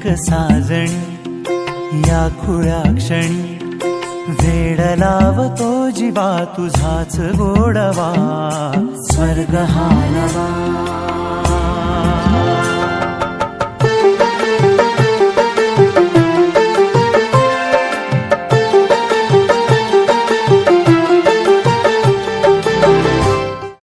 एक साजणी या खुळ्या क्षणी वेड लावतो जीवा तुझाच गोडवा स्वर्ग हा नवा